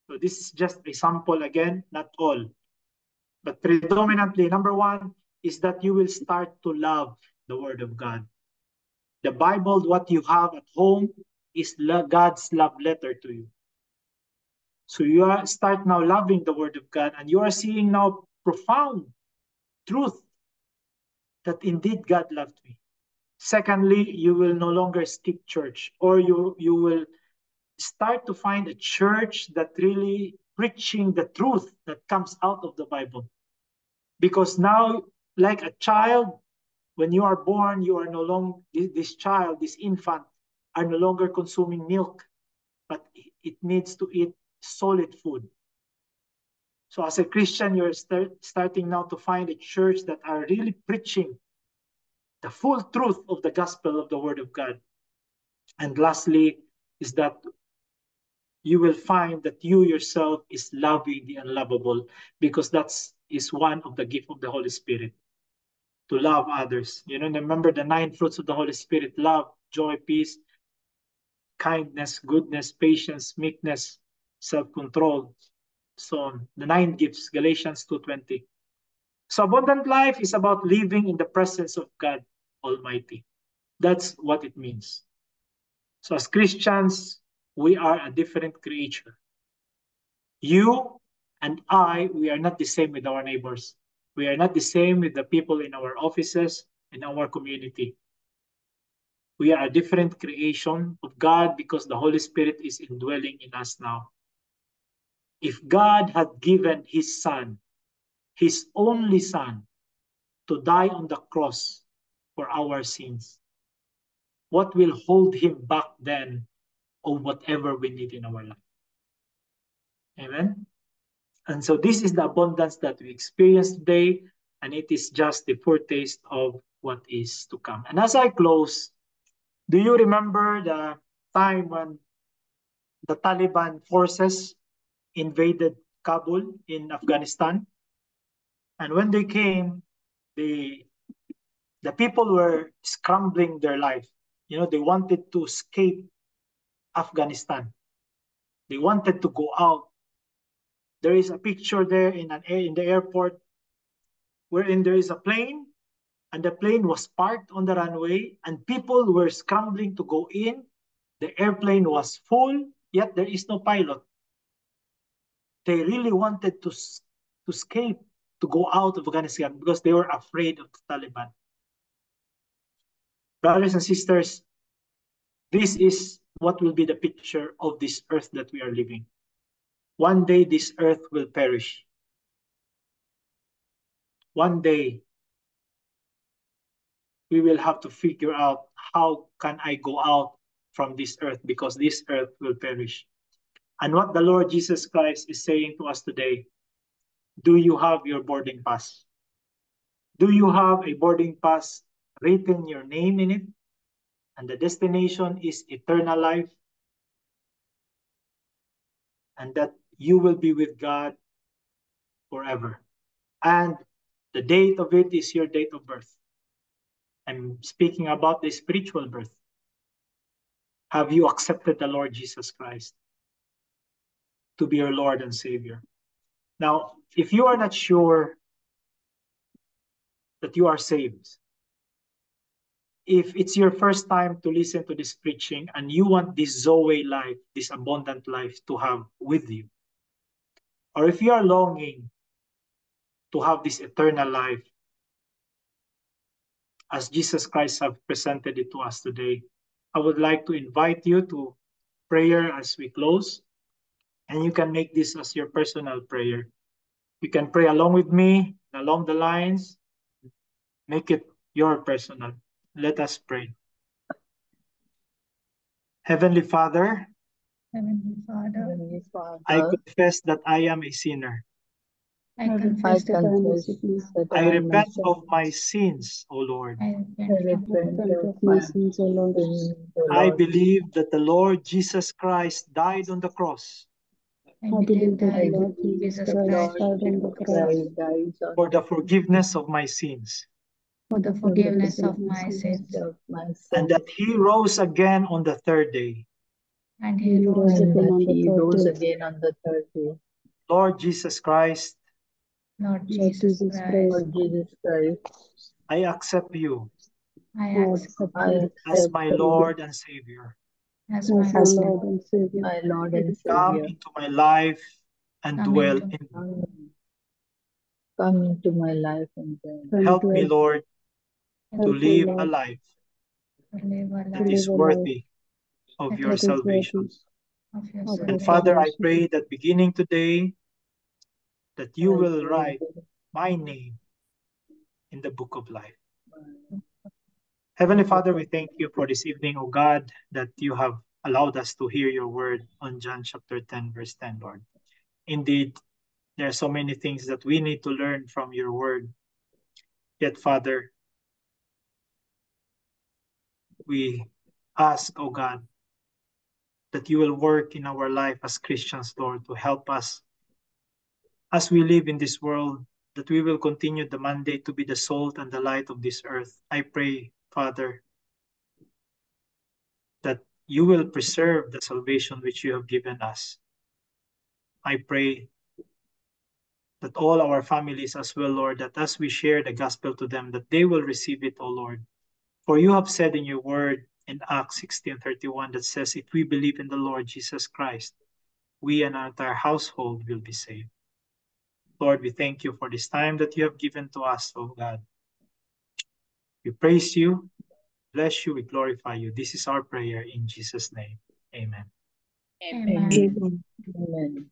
B: So this is just a sample again, not all. But predominantly, number one is that you will start to love the Word of God. The Bible, what you have at home, is God's love letter to you. So you start now loving the Word of God, and you are seeing now profound truth that indeed God loved me. Secondly, you will no longer skip church, or you will start to find a church that really preaching the truth that comes out of the Bible. Because now, like a child, when you are born, you are no longer, this child, this infant, are no longer consuming milk, but it needs to eat solid food. So as a Christian, you're starting now to find a church that are really preaching the full truth of the gospel of the Word of God. And lastly, is that you will find that you yourself is loving the unlovable, because is one of the gift of the Holy Spirit, to love others. You know, remember the 9 fruits of the Holy Spirit: love, joy, peace, kindness, goodness, patience, meekness, self-control, so on. The 9 gifts, Galatians 2:20. So abundant life is about living in the presence of God Almighty. That's what it means. So as Christians, we are a different creature. You and I, we are not the same with our neighbors. We are not the same with the people in our offices, in our community. We are a different creation of God because the Holy Spirit is indwelling in us now. If God had given his Son, his only Son, to die on the cross for our sins, what will hold him back then of whatever we need in our life? Amen? And so this is the abundance that we experience today, and it is just the foretaste of what is to come. And as I close, do you remember the time when the Taliban forces invaded Kabul in Afghanistan? And when they came, the people were scrambling their life. You know, they wanted to escape Afghanistan. They wanted to go out. There is a picture there in the airport wherein there is a plane, and the plane was parked on the runway, and people were scrambling to go in. The airplane was full, yet there is no pilot. They really wanted to escape, to go out of Afghanistan, because they were afraid of the Taliban. Brothers and sisters, this is what will be the picture of this earth that we are living. One day this earth will perish. One day we will have to figure out, how can I go out from this earth, because this earth will perish. And what the Lord Jesus Christ is saying to us today: do you have your boarding pass? Do you have a boarding pass written your name in it, and the destination is eternal life, and that you will be with God forever? And the date of it is your date of birth. I'm speaking about the spiritual birth. Have you accepted the Lord Jesus Christ to be your Lord and Savior? Now, if you are not sure that you are saved, if it's your first time to listen to this preaching and you want this Zoe life, this abundant life to have with you, or if you are longing to have this eternal life as Jesus Christ have presented it to us today, I would like to invite you to prayer as we close. And you can make this as your personal prayer. You can pray along with me, along the lines. Make it your personal. Let us pray. Heavenly Father,
C: Heavenly Father,
D: Heavenly Father,
B: I confess that I am a sinner.
C: I
D: I
C: confess that I am a
D: confess
C: sinner.
D: that
B: I
D: I am a
B: repent
D: sinner.
B: of my sins, O Lord.
C: I
D: I
C: repent
D: repent
C: of my sins, O Lord.
D: sins, O
B: I
D: Lord.
B: believe that the Lord Jesus Christ died on the cross
C: I believe that
D: I
C: Lord
D: believe
C: Jesus
D: that
C: Christ
D: Lord
C: died on the
D: Jesus
C: cross
D: Christ died on
B: for the forgiveness of my sins,
C: for the forgiveness of my sins,
D: of my
B: and
D: sins,
B: that He rose again on the third day.
C: and He rose
D: and
C: again
D: that
C: on the
D: He
C: third
D: rose
C: day.
D: again on the third day.
B: Lord Jesus Christ,
C: Lord Jesus Christ,
D: Lord Jesus Christ,
B: I accept you
C: I accept
D: I
C: you
B: as
D: accept
B: my
D: you
B: Lord and Savior.
C: as my
D: as
C: Lord and Savior.
D: my Lord and
B: Come
D: Savior.
B: into my life and
C: Come
B: dwell
C: into-
B: in me.
D: Come into my life and then
B: Help me, Lord, to
C: Help me,
B: live a
C: Lord,
B: life
C: to live a
B: that
C: life
B: is worthy of
C: that
B: your
C: is
B: salvation.
C: of your
B: And
C: salvation.
B: Father, I pray that beginning today, that you
D: I
B: will
D: pray
B: write
D: that
B: my name in the book of life. Heavenly Father, we thank you for this evening, O God, that you have allowed us to hear your word on John chapter 10, verse 10, Lord. Indeed, there are so many things that we need to learn from your word. Yet, Father, we ask, O God, that you will work in our life as Christians, Lord, to help us as we live in this world, that we will continue the mandate to be the salt and the light of this earth. I pray, Father, that you will preserve the salvation which you have given us. I pray that all our families as well, Lord, that as we share the gospel to them, that they will receive it, O Lord. For you have said in your word in Acts 16:31 that says, if we believe in the Lord Jesus Christ, we and our entire household will be saved. Lord, we thank you for this time that you have given to us, O God. We praise you, bless you, we glorify you. This is our prayer in Jesus' name. Amen.
A: Amen.
C: Amen.
D: Amen.